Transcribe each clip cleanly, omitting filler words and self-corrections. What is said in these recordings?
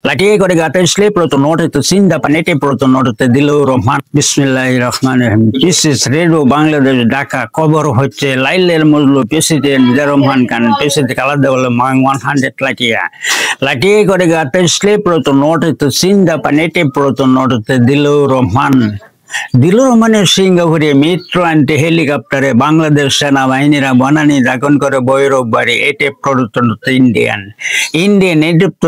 Lagi ko degate slip proto note to sinda panete proto note te dilu Rahman Bismillahirrahmanirrahim. This is Radio Bangladesh Dhaka cover হচ্ছে লাইলের মজলু president Rahman Khan president কালাদা বলে মান 100 lagi ko degate slip proto note to sinda panete proto note te dilu Rahman দিলুর রহমানের সিঙ্গাপুরে মিত্র আনতে হেলিকপ্টারে বাংলাদেশ সেনাবাহিনীরা বনানী দাখন করে বৈরব বাড়ি এটে প্রদত্ত ইন্ডিয়ান নেতৃত্ব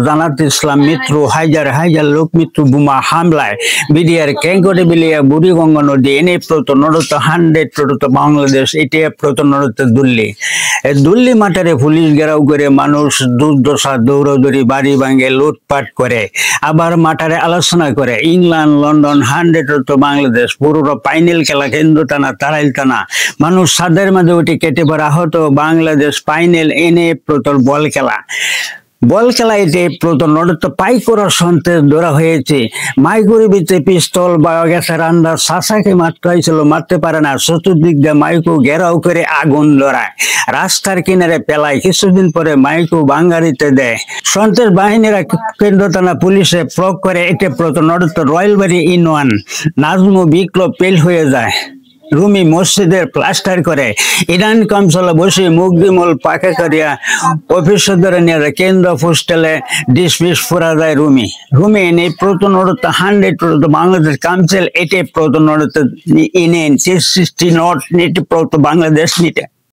জামাত ইসলাম মিত্র হাজার লোক মৃত্যু বোমা হামলায় বিডিআর ক্যাঙ্কটে বিলিয়া বুড়িগঙ্গা নদী এনে প্রতনরত 100 প্রদত্ত বাংলাদেশ এটে প্রতনরত দুল্লি মাঠারে পুলিশ ঘেরাও করে মানুষ দুর্দশা দৌড়দৌড়ি বাড়ি ভাঙে লুটপাট করে আবার মাঠারে আলোচনা করে ইংল্যান্ড লন্ডন 100 বাংলাদেশ পুরো ফাইনাল খেলা কেন্দ্র টানা তারাইল টানা মানুষ সাদের মাঝে উঠে কেটে পড়া হতো বাংলাদেশ ফাইনাল এনে প্রতল বল খেলা এতে প্রথম পাই করার সন্তেষ ধরা হয়েছে মাইগুড়ি ভিতরে পিস্তল বা গ্যাসের আন্দাজ সাসাকে মারতে হয়েছিল মারতে পারে না চতুর্দিক দিয়ে মাইকু ঘেরাও করে আগুন ধরায় রাস্তার কিনারে পেলায় কিছুদিন পরে মাইকু বাঙ্গারিতে দেয় সন্ত্রাস বাহিনীরা কেন্দ্র থানা পুলিশে প্রয়োগ করে এতে প্রথম রয়েলবাড়ি ইনওয়ান নাজমু বিক্লব পেল হয়ে যায় রুমি মসজিদের প্লাস্টার করে ইরান কাউন্সিলে বসে মুকদিমল পাকা করিয়া অফিস ধরে নিয়ে কেন্দ্র পোস্টালে ডিসমিস করা যায় রুমি এনে প্রথম 100 বাংলাদেশ কাউন্সিল এটে প্রথম ইনেন 60 নট নিতে বাংলাদেশ নিতে